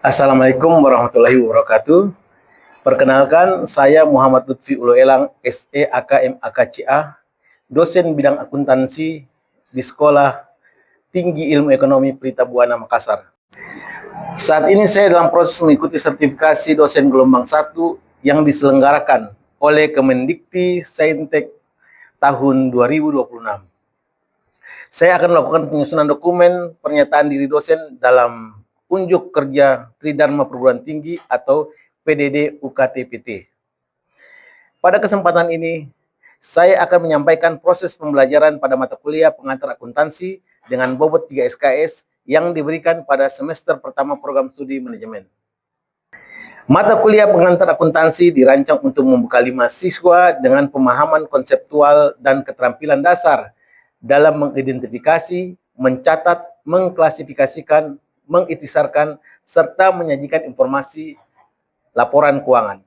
Assalamualaikum warahmatullahi wabarakatuh. Perkenalkan, saya Muhammad Lutfi Uloelang, SE AKM AKCA, dosen bidang akuntansi di Sekolah Tinggi Ilmu Ekonomi Pelita Buana, Makassar. Saat ini saya dalam proses mengikuti sertifikasi dosen gelombang 1 yang diselenggarakan oleh Kemendikti Saintek tahun 2026. Saya akan melakukan penyusunan dokumen pernyataan diri dosen dalam unjuk kerja Tridharma Perguruan Tinggi atau PDD UKT-PT. Pada kesempatan ini, saya akan menyampaikan proses pembelajaran pada mata kuliah pengantar akuntansi dengan bobot 3 SKS yang diberikan pada semester pertama program studi manajemen. Mata kuliah pengantar akuntansi dirancang untuk membekali mahasiswa dengan pemahaman konseptual dan keterampilan dasar dalam mengidentifikasi, mencatat, mengklasifikasikan, mengikhtisarkan, serta menyajikan informasi laporan keuangan.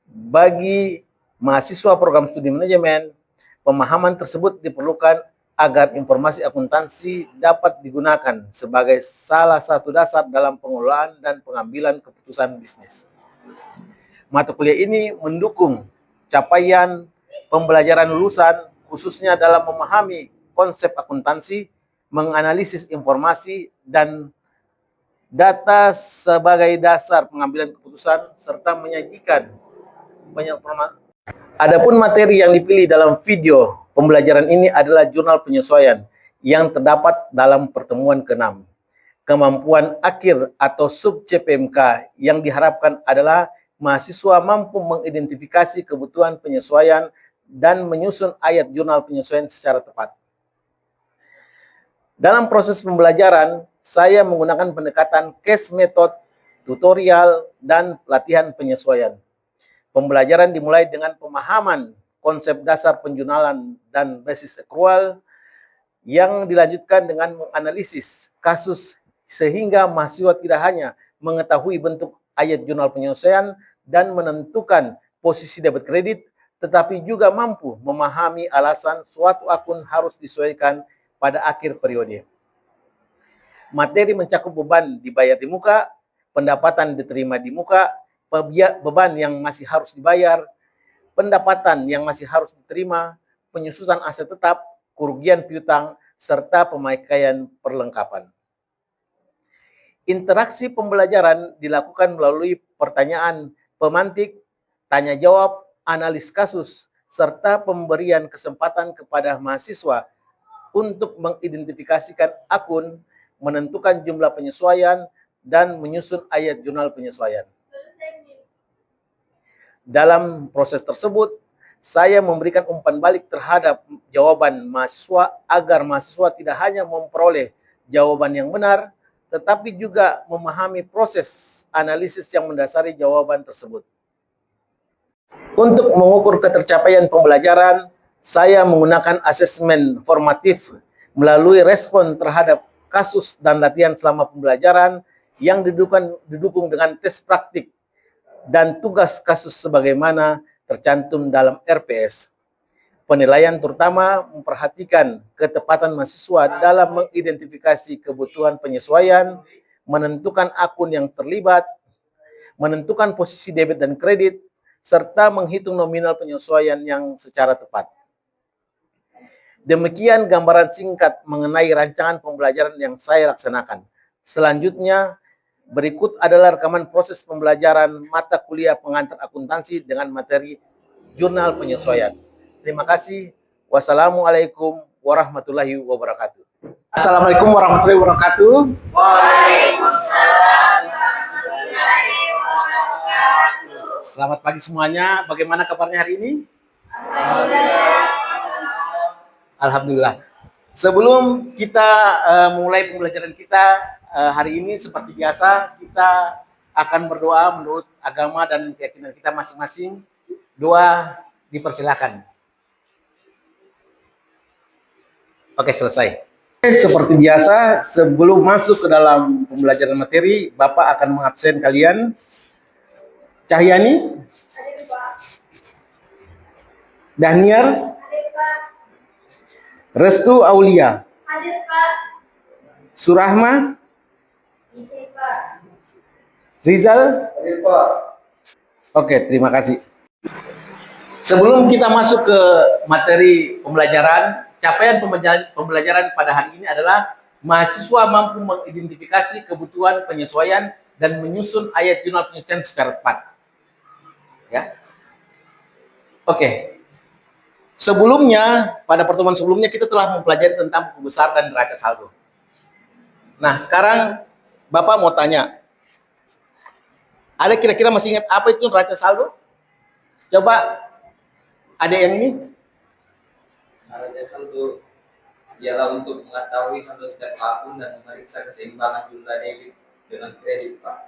Bagi mahasiswa program studi manajemen, pemahaman tersebut diperlukan agar informasi akuntansi dapat digunakan sebagai salah satu dasar dalam pengelolaan dan pengambilan keputusan bisnis. Mata kuliah ini mendukung capaian pembelajaran lulusan, khususnya dalam memahami konsep akuntansi, menganalisis informasi dan data sebagai dasar pengambilan keputusan, serta menyajikan banyak informasi. Adapun materi yang dipilih dalam video pembelajaran ini adalah jurnal penyesuaian yang terdapat dalam pertemuan ke-6. Kemampuan akhir atau sub CPMK yang diharapkan adalah mahasiswa mampu mengidentifikasi kebutuhan penyesuaian dan menyusun ayat jurnal penyesuaian secara tepat. Dalam proses pembelajaran, saya menggunakan pendekatan case method, tutorial, dan latihan penyesuaian. Pembelajaran dimulai dengan pemahaman konsep dasar penjurnalan dan basis accrual yang dilanjutkan dengan menganalisis kasus sehingga mahasiswa tidak hanya mengetahui bentuk ayat jurnal penyesuaian dan menentukan posisi debit kredit, tetapi juga mampu memahami alasan suatu akun harus disesuaikan pada akhir periode. Materi mencakup beban dibayar di muka, pendapatan diterima di muka, beban yang masih harus dibayar, pendapatan yang masih harus diterima, penyusunan aset tetap, kerugian piutang, serta pemakaian perlengkapan. Interaksi pembelajaran dilakukan melalui pertanyaan pemantik, tanya jawab, analis kasus, serta pemberian kesempatan kepada mahasiswa untuk mengidentifikasikan akun, menentukan jumlah penyesuaian, dan menyusun ayat jurnal penyesuaian. Dalam proses tersebut, saya memberikan umpan balik terhadap jawaban mahasiswa agar mahasiswa tidak hanya memperoleh jawaban yang benar, tetapi juga memahami proses analisis yang mendasari jawaban tersebut. Untuk mengukur ketercapaian pembelajaran, saya menggunakan asesmen formatif melalui respon terhadap kasus dan latihan selama pembelajaran yang didukung dengan tes praktik dan tugas kasus sebagaimana tercantum dalam RPS. Penilaian terutama memperhatikan ketepatan mahasiswa dalam mengidentifikasi kebutuhan penyesuaian, menentukan akun yang terlibat, menentukan posisi debit dan kredit, serta menghitung nominal penyesuaian yang secara tepat. Demikian gambaran singkat mengenai rancangan pembelajaran yang saya laksanakan. Selanjutnya, berikut adalah rekaman proses pembelajaran mata kuliah pengantar akuntansi dengan materi jurnal penyesuaian. Terima kasih. Wassalamualaikum warahmatullahi wabarakatuh. Assalamualaikum warahmatullahi wabarakatuh. Waalaikumsalam warahmatullahi wabarakatuh. Selamat pagi semuanya. Bagaimana kabarnya hari ini? Alhamdulillah. Sebelum kita mulai pembelajaran kita hari ini, seperti biasa kita akan berdoa menurut agama dan keyakinan kita masing-masing. Doa dipersilakan. Oke, selesai. Seperti biasa, sebelum masuk ke dalam pembelajaran materi, Bapak akan mengabsen kalian. Cahyani, Daniar, Restu Aulia, Hadir, Pak. Surahma, Izin, Pak. Rizal? Hadir, Pak. Oke, terima kasih. Sebelum kita masuk ke materi pembelajaran, capaian pembelajaran pada hari ini adalah mahasiswa mampu mengidentifikasi kebutuhan penyesuaian dan menyusun ayat jurnal penyesuaian secara tepat. Ya. Oke. Sebelumnya, pada pertemuan sebelumnya kita telah mempelajari tentang buku besar dan neraca saldo. Nah, sekarang Bapak mau tanya, ada kira-kira masih ingat apa itu neraca saldo? Coba, ada yang ini? Neraca saldo ialah untuk mengetahui saldo setiap akun dan memeriksa keseimbangan jumlah debit dengan kredit, Pak.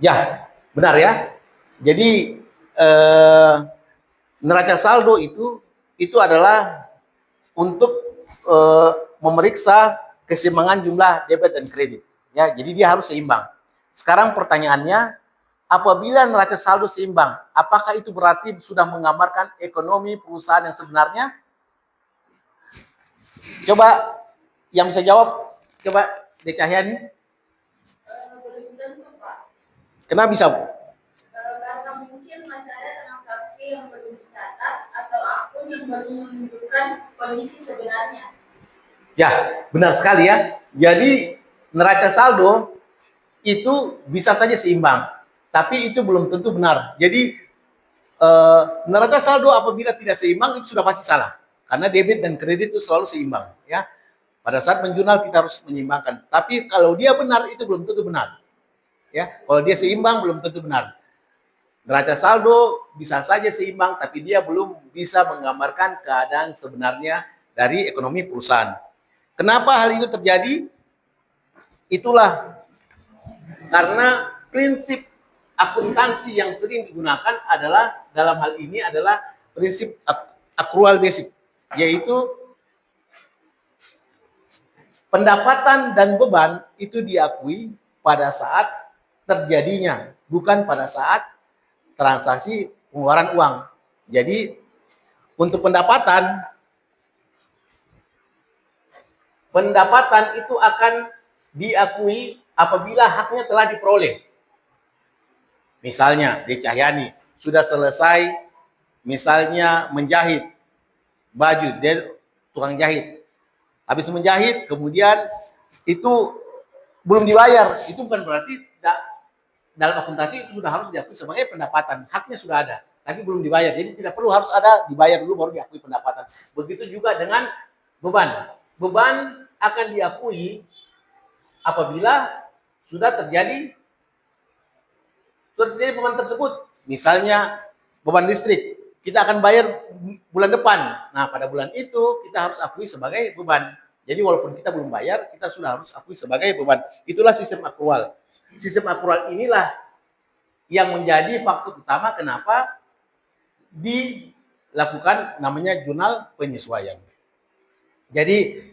Ya, benar ya. Jadi, neraca saldo itu adalah untuk memeriksa keseimbangan jumlah debit dan kredit. Ya, jadi dia harus seimbang. Sekarang pertanyaannya, apabila neraca saldo seimbang, apakah itu berarti sudah menggambarkan ekonomi perusahaan yang sebenarnya? Coba yang bisa jawab, coba De Cahyani. Belum tentu, Pak. Kenapa bisa, Bu? Karena mungkin masih ada transaksi yang belum dicatat atau akun yang belum menunjukkan kondisi sebenarnya. Ya, benar sekali ya. Jadi neraca saldo itu bisa saja seimbang, tapi itu belum tentu benar. Jadi neraca saldo apabila tidak seimbang itu sudah pasti salah, karena debit dan kredit itu selalu seimbang. Ya, pada saat menjurnal kita harus menyeimbangkan. Tapi kalau dia benar itu belum tentu benar. Ya, kalau dia seimbang belum tentu benar. Neraca saldo bisa saja seimbang, tapi dia belum bisa menggambarkan keadaan sebenarnya dari ekonomi perusahaan. Kenapa hal itu terjadi? Itulah karena prinsip akuntansi yang sering digunakan adalah dalam hal ini adalah prinsip accrual basic, yaitu pendapatan dan beban itu diakui pada saat terjadinya, bukan pada saat transaksi pengeluaran uang. Jadi untuk pendapatan itu akan diakui apabila haknya telah diperoleh. Misalnya, De Cahyani sudah selesai misalnya menjahit baju, dia tukang jahit. Habis menjahit, kemudian itu belum dibayar. Itu bukan berarti dalam akuntansi itu sudah harus diakui sebagai pendapatan. Haknya sudah ada, tapi belum dibayar. Jadi tidak perlu harus ada dibayar dulu baru diakui pendapatan. Begitu juga dengan beban. Beban akan diakui apabila sudah terjadi beban tersebut. Misalnya beban listrik, kita akan bayar bulan depan. Nah, pada bulan itu kita harus akui sebagai beban. Jadi walaupun kita belum bayar, kita sudah harus akui sebagai beban. Itulah sistem akrual. Sistem akrual inilah yang menjadi faktor utama kenapa dilakukan namanya jurnal penyesuaian. Jadi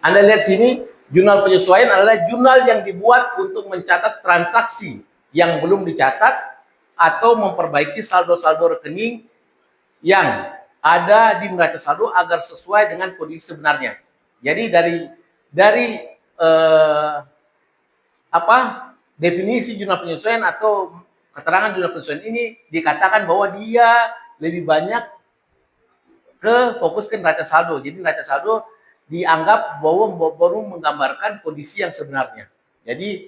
Anda lihat sini, jurnal penyesuaian adalah jurnal yang dibuat untuk mencatat transaksi yang belum dicatat atau memperbaiki saldo-saldo rekening yang ada di neraca saldo agar sesuai dengan kondisi sebenarnya. Jadi dari definisi jurnal penyesuaian atau keterangan jurnal penyesuaian ini dikatakan bahwa dia lebih banyak fokus ke neraca saldo. Jadi neraca saldo dianggap bahwa baru menggambarkan kondisi yang sebenarnya. Jadi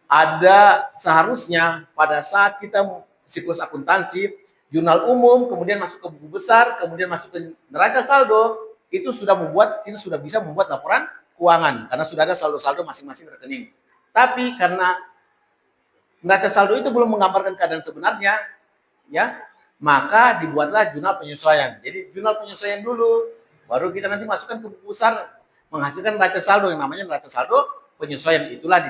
ada seharusnya pada saat kita siklus akuntansi, jurnal umum, kemudian masuk ke buku besar, kemudian masuk ke neraca saldo, itu sudah kita sudah bisa membuat laporan keuangan karena sudah ada saldo-saldo masing-masing rekening. Tapi karena neraca saldo itu belum menggambarkan keadaan sebenarnya, ya, maka dibuatlah jurnal penyesuaian. Jadi jurnal penyesuaian dulu, baru kita nanti masukkan ke buku besar menghasilkan neraca saldo yang namanya neraca saldo penyesuaian. Itulah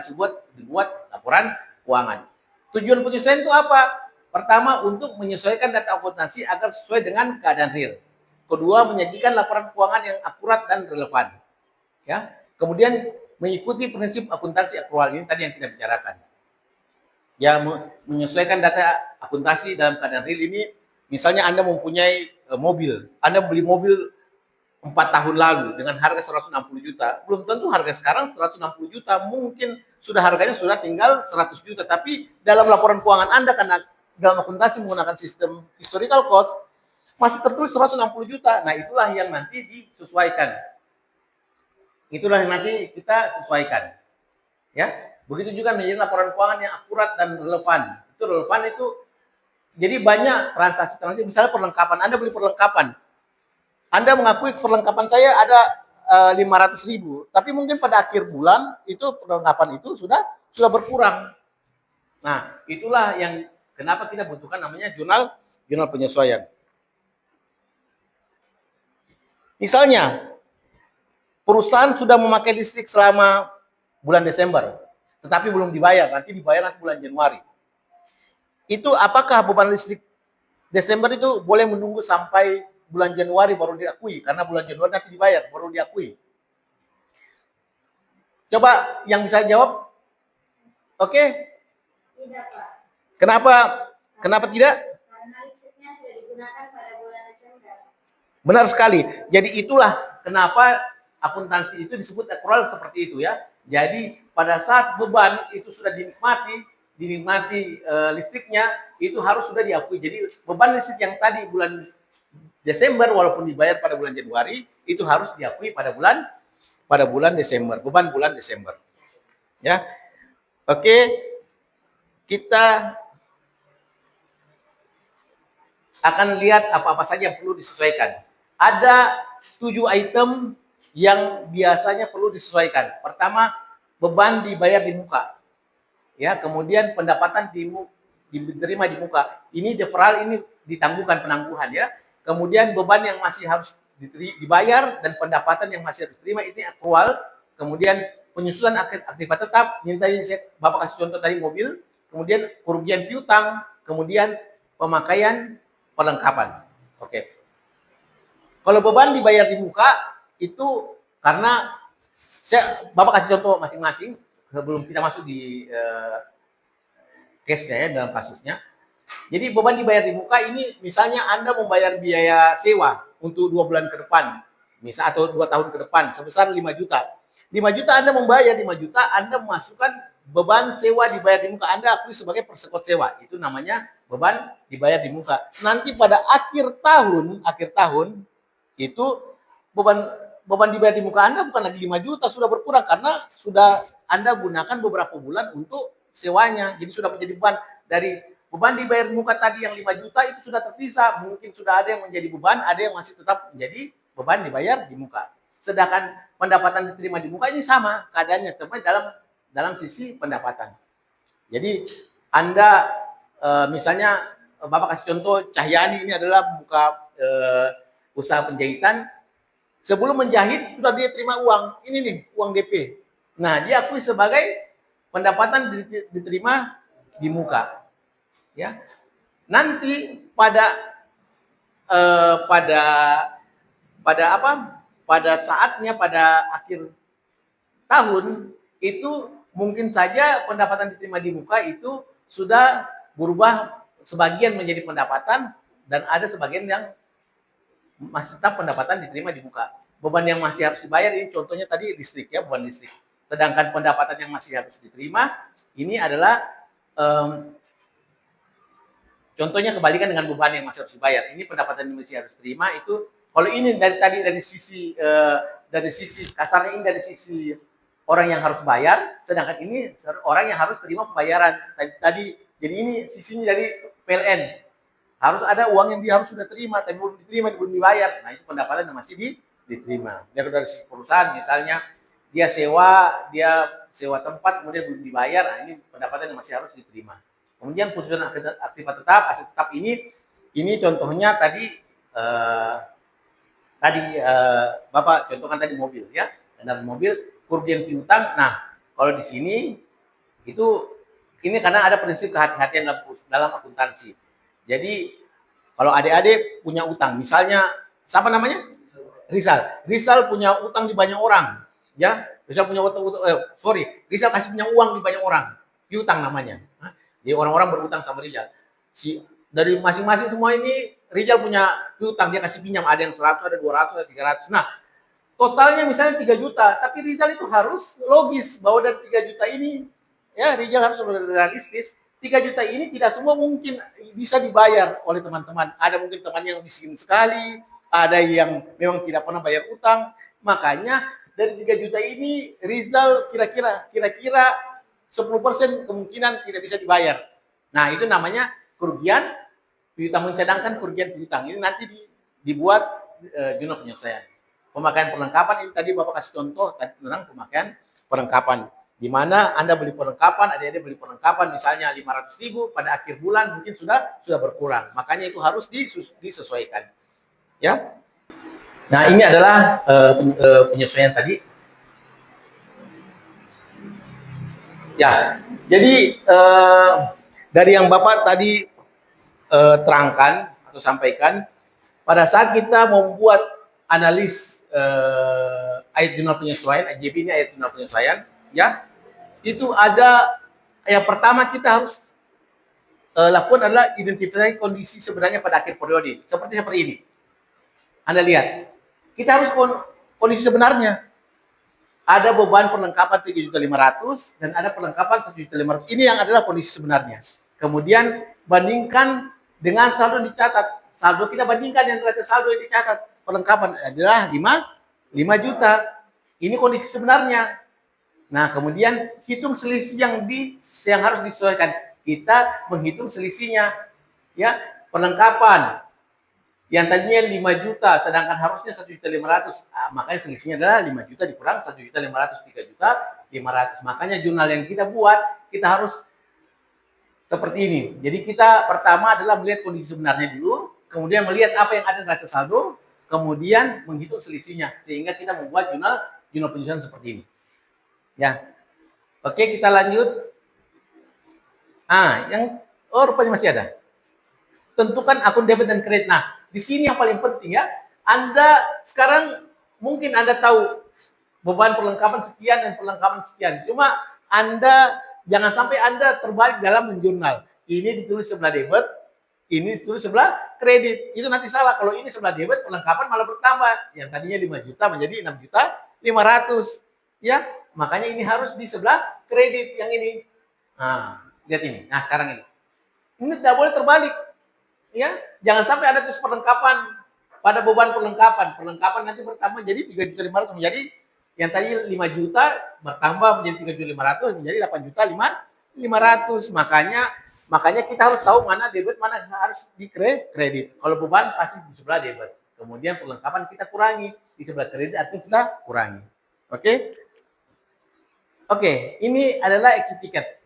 dibuat laporan keuangan. Tujuan penyesuaian itu apa? Pertama, untuk menyesuaikan data akuntansi agar sesuai dengan keadaan real. Kedua, menyajikan laporan keuangan yang akurat dan relevan. Ya. Kemudian mengikuti prinsip akuntansi akrual ini tadi yang kita bicarakan. Ya, menyesuaikan data akuntansi dalam keadaan real ini, misalnya Anda mempunyai mobil, Anda beli mobil 4 tahun lalu dengan harga 160 juta, belum tentu harga sekarang 160 juta, mungkin sudah harganya sudah tinggal 100 juta, tapi dalam laporan keuangan Anda karena dalam akuntansi menggunakan sistem historical cost masih tertulis 160 juta. Nah, itulah yang nanti disesuaikan. Itulah yang nanti kita sesuaikan. Ya. Begitu juga menjadi laporan keuangan yang akurat dan relevan. Itu relevan itu jadi banyak transaksi-transaksi, misalnya perlengkapan, Anda beli perlengkapan. Anda mengakui perlengkapan saya ada 500.000, tapi mungkin pada akhir bulan itu perlengkapan itu sudah berkurang. Nah, itulah yang kenapa kita butuhkan namanya jurnal penyesuaian. Misalnya, perusahaan sudah memakai listrik selama bulan Desember, tetapi belum dibayar, nanti dibayar nanti bulan Januari. Itu apakah beban listrik Desember itu boleh menunggu sampai bulan Januari baru diakui, karena bulan Januari nanti dibayar, baru diakui. Coba yang bisa jawab? Oke? Tidak, Pak. Kenapa tidak? Karena listriknya sudah digunakan pada bulan Desember. Benar sekali. Jadi itulah kenapa akuntansi itu disebut accrual seperti itu ya. Jadi pada saat beban itu sudah dinikmati listriknya, itu harus sudah diakui. Jadi beban listrik yang tadi bulan Desember walaupun dibayar pada bulan Januari itu harus diakui pada bulan Desember, beban bulan Desember. Ya. Oke. Kita akan lihat apa-apa saja yang perlu disesuaikan. Ada 7 item yang biasanya perlu disesuaikan. Pertama, beban dibayar di muka. Ya, kemudian pendapatan diterima di muka. Ini deferral, ini ditangguhkan penangguhan ya. Kemudian beban yang masih harus dibayar dan pendapatan yang masih harus diterima ini accrual. Kemudian penyusunan aktivitas tetap, Bapak kasih contoh tadi mobil, kemudian kerugian piutang, kemudian pemakaian perlengkapan. Oke. Kalau beban dibayar di muka itu karena Bapak kasih contoh masing-masing sebelum kita masuk di case-nya ya, dalam kasusnya. Jadi beban dibayar di muka ini misalnya Anda membayar biaya sewa untuk 2 bulan ke depan, misal atau 2 tahun ke depan sebesar 5 juta. 5 juta Anda membayar 5 juta, Anda memasukkan beban sewa dibayar di muka, Anda akui sebagai persekot sewa. Itu namanya beban dibayar di muka. Nanti pada akhir tahun itu beban dibayar di muka Anda bukan lagi 5 juta, sudah berkurang karena sudah Anda gunakan beberapa bulan untuk sewanya. Jadi sudah menjadi beban. Dari beban dibayar di muka tadi yang 5 juta itu sudah terpisah. Mungkin sudah ada yang menjadi beban, ada yang masih tetap menjadi beban dibayar di muka. Sedangkan pendapatan diterima di muka ini sama keadaannya, tapi dalam sisi pendapatan. Jadi Anda misalnya Bapak kasih contoh Cahyani ini adalah buka usaha penjahitan. Sebelum menjahit sudah dia terima uang. Ini nih uang DP. Nah, dia akui sebagai pendapatan diterima di muka. Ya. Nanti pada saatnya pada akhir tahun itu mungkin saja pendapatan diterima di muka itu sudah berubah sebagian menjadi pendapatan dan ada sebagian yang masih tetap pendapatan diterima di muka. Beban yang masih harus dibayar ini contohnya tadi listrik ya, beban listrik. Sedangkan pendapatan yang masih harus diterima ini adalah contohnya kebalikan dengan beban yang masih harus dibayar. Ini pendapatan yang masih harus diterima itu kalau ini dari sisi kasarnya ini dari sisi orang yang harus bayar, sedangkan ini orang yang harus terima pembayaran. Tadi jadi ini sisinya dari PLN. Harus ada uang yang dia harus sudah terima, tapi belum diterima, belum dibayar. Nah, itu pendapatan yang masih diterima. Dari sisi perusahaan misalnya dia sewa tempat kemudian belum dibayar, nah ini pendapatan yang masih harus diterima. Kemudian penyusunan aktivitas tetap, aset tetap ini contohnya tadi Bapak contohkan tadi mobil ya. Dalam mobil kerugian piutang. Nah, kalau di sini ini karena ada prinsip kehati-hatian dalam akuntansi. Jadi kalau adik-adik punya utang, misalnya siapa namanya? Rizal punya utang di banyak orang, ya. Rizal kasih punya uang di banyak orang, piutang namanya. Jadi orang-orang berutang sama Rizal. Dari masing-masing semua ini Rizal punya piutang, dia kasih pinjam, ada yang 100, ada 200, ada 300. Nah, totalnya misalnya 3 juta, tapi Rizal itu harus logis bahwa dari 3 juta ini, ya Rizal harus realistis, 3 juta ini tidak semua mungkin bisa dibayar oleh teman-teman. Ada mungkin teman yang miskin sekali, ada yang memang tidak pernah bayar utang. Makanya dari 3 juta ini Rizal kira-kira 10% kemungkinan tidak bisa dibayar. Nah, itu namanya kerugian piutang, mencadangkan kerugian piutang. Ini nanti dibuat jurnal penyelesaian. Pemakaian perlengkapan ini tadi Bapak kasih contoh tentang pemakaian perlengkapan. Di mana Anda beli perlengkapan, adik-adik beli perlengkapan misalnya 500.000, pada akhir bulan mungkin sudah berkurang. Makanya itu harus disesuaikan. Ya. Nah, ini adalah penyesuaian tadi. Ya. Jadi dari yang Bapak tadi terangkan atau sampaikan, pada saat kita membuat analis ayat jurnal penyesuaian, AJP ini ayat jurnal penyesuaian, ya, itu ada yang pertama kita harus lakukan adalah identifikasi kondisi sebenarnya pada akhir periode, seperti ini. Anda lihat, kita harus kondisi sebenarnya. Ada beban perlengkapan 3.500.000 dan ada perlengkapan 1.500.000. Ini yang adalah kondisi sebenarnya. Kemudian bandingkan dengan saldo yang dicatat. Saldo kita bandingkan yang neraca saldo yang dicatat. Perlengkapan adalah 5 juta. Ini kondisi sebenarnya. Nah, kemudian hitung selisih yang harus disesuaikan. Kita menghitung selisihnya. Ya, perlengkapan yang tadinya 5 juta, sedangkan harusnya 1.500.000. Makanya selisihnya adalah 5 juta dikurang 1.500.000, 3.500.000. Makanya jurnal yang kita buat, kita harus seperti ini. Jadi kita pertama adalah melihat kondisi sebenarnya dulu, kemudian melihat apa yang ada di neraca saldo, kemudian menghitung selisihnya, sehingga kita membuat jurnal penyesuaian seperti ini. Ya, oke, kita lanjut. Rupanya masih ada. Tentukan akun debit dan kredit. Nah, di sini yang paling penting ya, Anda sekarang mungkin Anda tahu beban perlengkapan sekian dan perlengkapan sekian. Cuma Anda jangan sampai Anda terbalik dalam menjurnal. Ini ditulis sebelah debit, ini ditulis sebelah kredit. Itu nanti salah. Kalau ini sebelah debit, perlengkapan malah bertambah. Yang tadinya 5 juta menjadi 6.500.000. Ya, makanya ini harus di sebelah kredit yang ini. Nah, lihat ini. Nah, sekarang ini. Ini tidak boleh terbalik. Ya, jangan sampai ada terus perlengkapan pada beban perlengkapan nanti bertambah jadi 3.500.000 menjadi yang tadi 5 juta bertambah menjadi 3.500.000 menjadi 8.500.000. Makanya kita harus tahu mana debit, mana harus di kredit. Kalau beban pasti di sebelah debit. Kemudian perlengkapan kita kurangi di sebelah kredit atau kita kurangi. Oke? Oke, ini adalah exit ticket.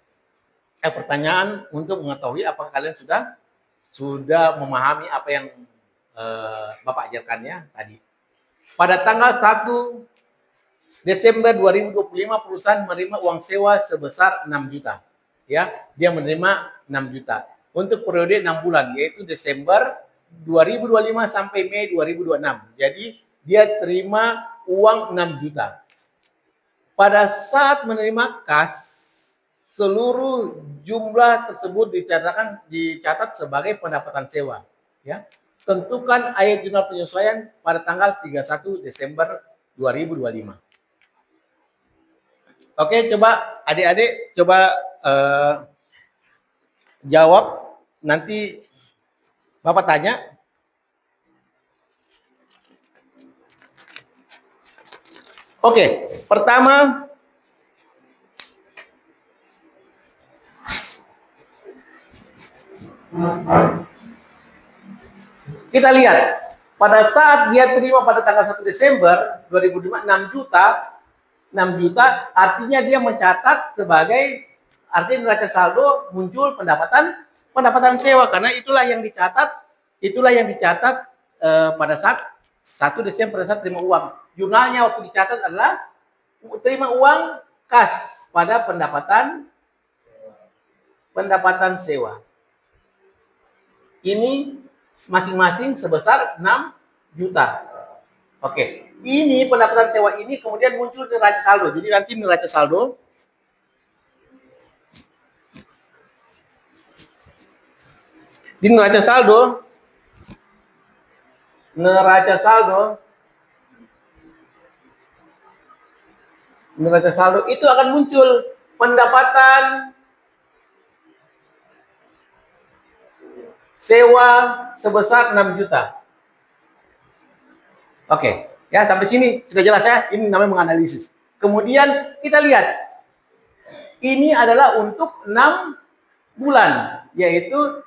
Pertanyaan untuk mengetahui apakah kalian sudah memahami apa yang Bapak ajarkannya tadi. Pada tanggal 1 Desember 2025 perusahaan menerima uang sewa sebesar 6 juta. Ya, dia menerima 6 juta untuk periode 6 bulan, yaitu Desember 2025 sampai Mei 2026. Jadi dia terima uang 6 juta. Pada saat menerima kas, seluruh jumlah tersebut dicatat sebagai pendapatan sewa. Ya. Tentukan ayat jurnal penyesuaian pada tanggal 31 Desember 2025. Oke, coba adik-adik jawab. Nanti Bapak tanya. Oke, pertama kita lihat, pada saat dia terima pada tanggal 1 Desember 2005 6 juta artinya dia mencatat sebagai artinya neraca saldo muncul pendapatan sewa karena itulah yang dicatat pada saat 1 Desember pada saat terima uang. Jurnalnya waktu dicatat adalah terima uang kas pada pendapatan sewa. Ini masing-masing sebesar 6 juta. Oke, ini pendapatan sewa ini kemudian muncul di neraca saldo. Jadi nanti neraca saldo neraca saldo itu akan muncul pendapatan sewa sebesar 6 juta. Oke, ya sampai sini sudah jelas ya. Ini namanya menganalisis. Kemudian kita lihat, ini adalah untuk 6 bulan, yaitu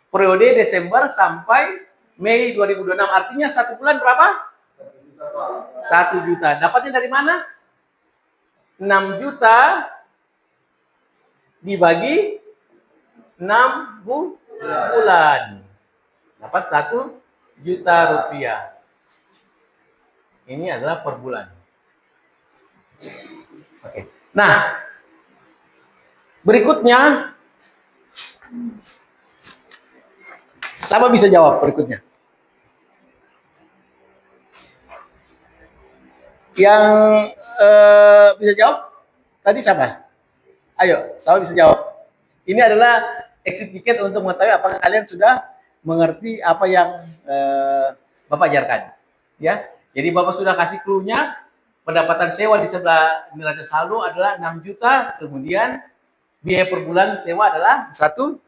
periode Desember sampai Mei 2026. Artinya 1 bulan berapa? 1 juta. Dapatnya dari mana? 6 juta dibagi 6 bulan. Dapat 1 juta rupiah. Ini adalah per bulan. Oke. Nah, berikutnya, siapa bisa jawab berikutnya? Yang bisa jawab tadi siapa? Ayo, siapa bisa jawab? Ini adalah exit ticket untuk mengetahui apakah kalian sudah mengerti apa yang Bapak ajarkan. Ya, jadi Bapak sudah kasih clue-nya. Pendapatan sewa di sebelah neraca saldo adalah 6 juta, kemudian biaya per bulan sewa adalah 1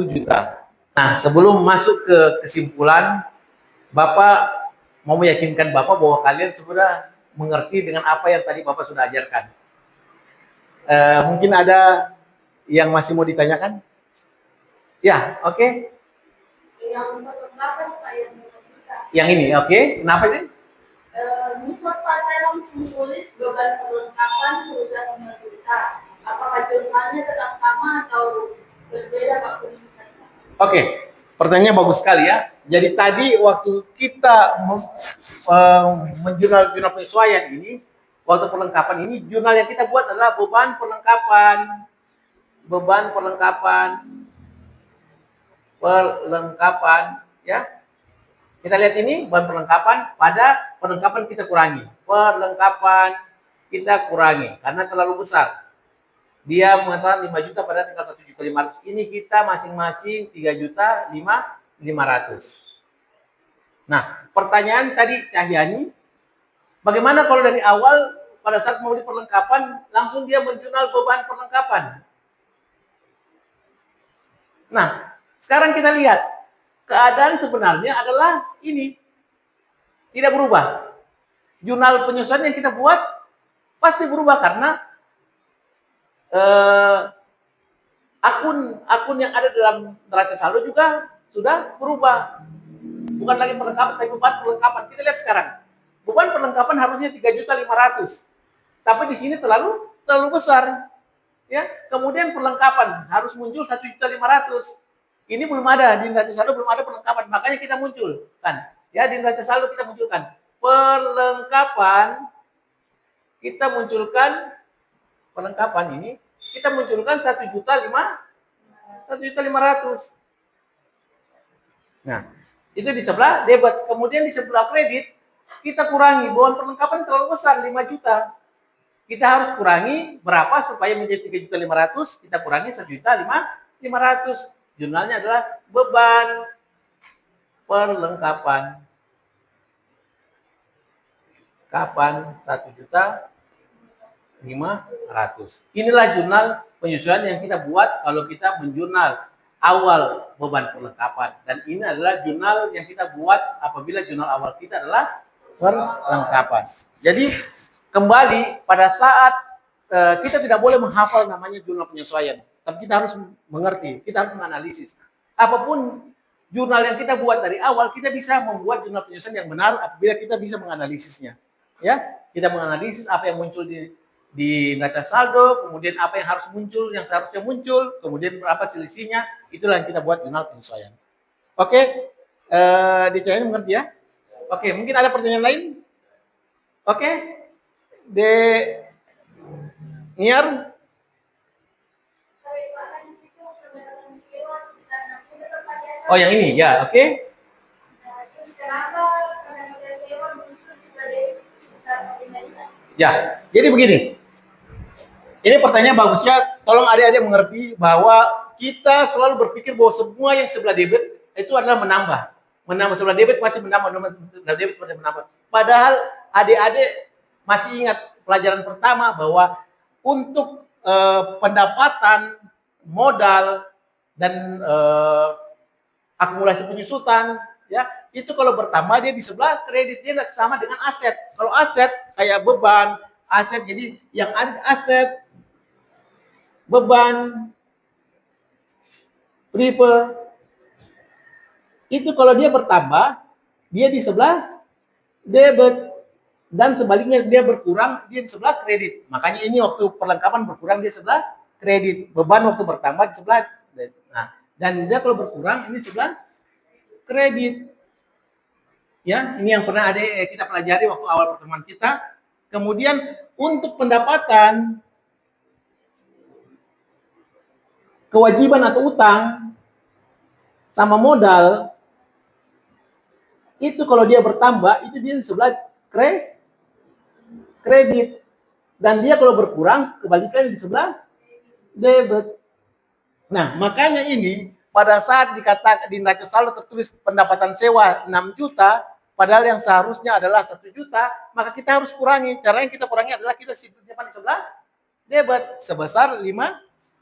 juta. Nah, sebelum masuk ke kesimpulan, Bapak mau meyakinkan Bapak bahwa kalian sudah mengerti dengan apa yang tadi Bapak sudah ajarkan. Mungkin ada yang masih mau ditanyakan? Ya, oke. Yang ini, oke. Kenapa ini? Misal Pak, saya langsung tulis beban perlengkapan sudah 5 juta. Apakah jumlahnya tetap sama atau berbeda Pak penulisannya? Oke, pertanyaannya bagus sekali ya. Jadi tadi waktu kita menjurnal penyesuaian ini, waktu perlengkapan ini, jurnal yang kita buat adalah beban perlengkapan. Beban perlengkapan, ya. Kita lihat ini bahan perlengkapan, pada perlengkapan kita kurangi. Perlengkapan kita kurangi karena terlalu besar. Dia mengatakan 5 juta pada tinggal 1.500.000. Ini kita masing-masing 3.500.000. Nah, pertanyaan tadi Cahyani, bagaimana kalau dari awal pada saat mau beli perlengkapan langsung dia menjurnal beban perlengkapan? Nah, sekarang kita lihat keadaan sebenarnya adalah ini tidak berubah. Jurnal penyesuaian yang kita buat pasti berubah karena akun yang ada dalam neraca saldo juga sudah berubah. Bukan lagi perlengkapan, tapi beban perlengkapan. Kita lihat sekarang, beban perlengkapan harusnya 3.500.000, tapi di sini terlalu besar. Ya, kemudian perlengkapan harus muncul 1.500.000. Ini belum ada di neraca saldo, belum ada perlengkapan, makanya kita muncul kan. Ya, di neraca saldo kita munculkan perlengkapan, kita munculkan perlengkapan ini, kita munculkan 1.500.000. Nah, itu di sebelah debit. Kemudian di sebelah kredit kita kurangi, beban perlengkapan terlalu besar 5 juta. Kita harus kurangi berapa supaya menjadi 3.500.000, kita kurangi 1.500.000. Jurnalnya adalah beban perlengkapan. Kapan 1.500.000. Inilah jurnal penyesuaian yang kita buat kalau kita menjurnal awal beban perlengkapan. Dan ini adalah jurnal yang kita buat apabila jurnal awal kita adalah perlengkapan. Jadi kembali pada saat kita tidak boleh menghafal namanya jurnal penyesuaian. Tapi kita harus mengerti, kita harus menganalisis. Apapun jurnal yang kita buat dari awal, kita bisa membuat jurnal penyesuaian yang benar apabila kita bisa menganalisisnya. Ya, kita menganalisis apa yang muncul di neraca saldo, kemudian apa yang harus muncul, yang seharusnya muncul, kemudian berapa selisihnya, itulah yang kita buat jurnal penyesuaian. Oke, DCN mengerti ya? Oke, mungkin ada pertanyaan lain? Oke, Niar? Oh, yang ini ya, oke. Ya, jadi begini. Ini pertanyaan bagusnya, tolong adik-adik mengerti bahwa kita selalu berpikir bahwa semua yang sebelah debit itu adalah menambah. menambah sebelah debit pasti menambah sebelah debit pasti menambah. Padahal adik-adik masih ingat pelajaran pertama bahwa untuk pendapatan modal dan akumulasi penyusutan ya itu kalau bertambah dia di sebelah kreditnya sama dengan aset. Kalau aset kayak beban aset, jadi yang ada aset, beban, prefer itu kalau dia bertambah dia di sebelah debit, dan sebaliknya dia berkurang dia di sebelah kredit. Makanya ini waktu perlengkapan berkurang dia sebelah kredit, beban waktu bertambah di sebelah. Nah, dan dia kalau berkurang ini sebelah kredit. Ya, ini yang pernah kita pelajari waktu awal pertemuan kita. Kemudian untuk pendapatan, kewajiban atau utang sama modal itu kalau dia bertambah itu dia di sebelah kredit, dan dia kalau berkurang kebalikannya di sebelah debit. Nah, makanya ini pada saat dikatakan di neraca saldo tertulis pendapatan sewa 6 juta, padahal yang seharusnya adalah 1 juta, maka kita harus kurangi. Cara yang kita kurangi adalah kita simpan di sebelah debit sebesar 5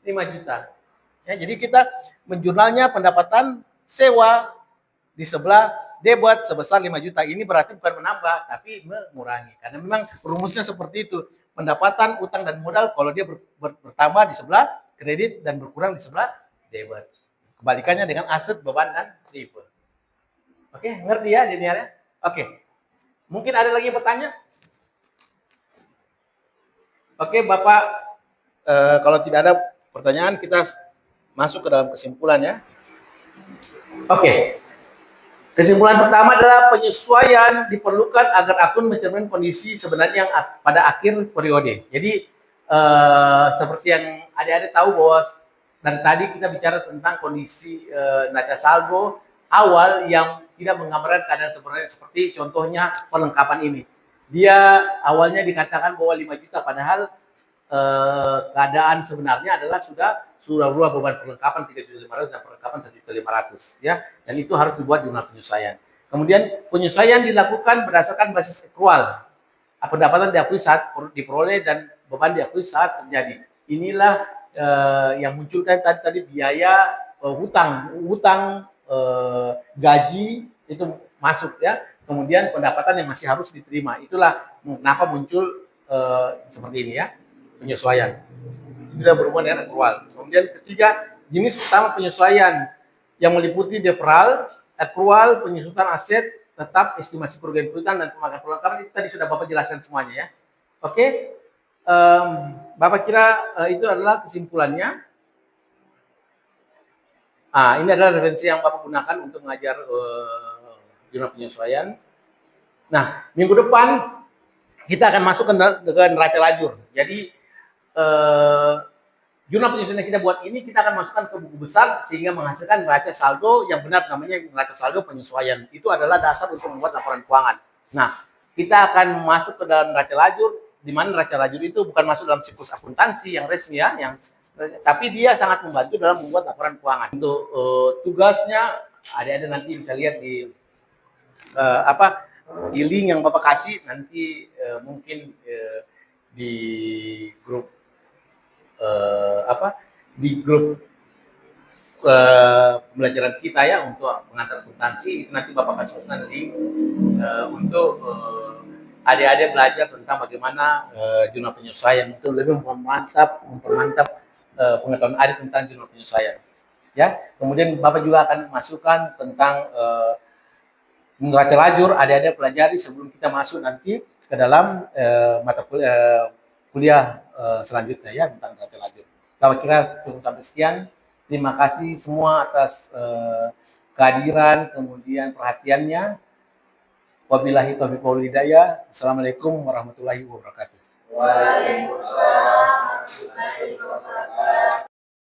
juta. Ya, jadi kita menjurnalnya pendapatan sewa di sebelah debit sebesar 5 juta. Ini berarti bukan menambah, tapi mengurangi. Karena memang rumusnya seperti itu. Pendapatan, utang, dan modal kalau dia bertambah di sebelah kredit dan berkurang di sebelah debit. Kebalikannya dengan aset, beban, dan prefer. Oke, ngerti ya linearnya? Oke. Mungkin ada lagi yang bertanya? Oke, Bapak, kalau tidak ada pertanyaan, kita masuk ke dalam kesimpulan ya. Oke. Kesimpulan pertama adalah penyesuaian diperlukan agar akun mencerminkan kondisi sebenarnya yang pada akhir periode. Jadi seperti yang adik-adik tahu bahwa dan tadi kita bicara tentang kondisi neraca saldo awal yang tidak menggambarkan keadaan sebenarnya, seperti contohnya perlengkapan ini. Dia awalnya dikatakan bahwa 5 juta, padahal keadaan sebenarnya adalah sudah berubah beban perlengkapan 3.500 dan perlengkapan 1.500 ya, dan itu harus dibuat jurnal penyesuaian. Kemudian penyesuaian dilakukan berdasarkan basis akrual. Pendapatan diakui saat diperoleh dan beban diakui saat terjadi. Inilah yang munculkan tadi biaya hutang gaji itu masuk ya. Kemudian pendapatan yang masih harus diterima. Itulah kenapa muncul seperti ini ya, penyesuaian. Tidak berhubungan dengan akrual. Kemudian ketiga, jenis utama penyesuaian yang meliputi deferral, akrual, penyusutan aset, tetap, estimasi kerugian piutang, dan pemakaian perlengkapan. Itu tadi sudah Bapak jelaskan semuanya ya. Oke, Bapak kira itu adalah kesimpulannya. Ini adalah referensi yang Bapak gunakan untuk mengajar jurnal penyesuaian. Nah, minggu depan kita akan masuk ke neraca lajur. Jadi jurnal penyesuaian yang kita buat ini kita akan masukkan ke buku besar sehingga menghasilkan neraca saldo yang benar, namanya neraca saldo penyesuaian. Itu adalah dasar untuk membuat laporan keuangan. Nah, kita akan masuk ke dalam neraca lajur, di mana neraca lajur itu bukan masuk dalam siklus akuntansi yang resmi ya, tapi dia sangat membantu dalam membuat laporan keuangan. Untuk tugasnya ada nanti bisa lihat di di link yang Bapak kasih nanti, mungkin di grup di grup pembelajaran kita ya untuk pengantar akuntansi. Nanti Bapak kasih pesan link untuk adik-adik belajar tentang bagaimana jurnal penyesuaian itu lebih mempermantap pengetahuan adik tentang jurnal penyesuaian. Ya, kemudian Bapak juga akan masukkan tentang neraca lajur, adik-adik pelajari sebelum kita masuk nanti ke dalam mata kuliah selanjutnya ya tentang neraca lajur. Saya kira cukup sampai sekian. Terima kasih semua atas kehadiran kemudian perhatiannya. Wabillahi taufiq wal hidayah. Assalamualaikum warahmatullahi wabarakatuh. Waalaikumsalam warahmatullahi wabarakatuh.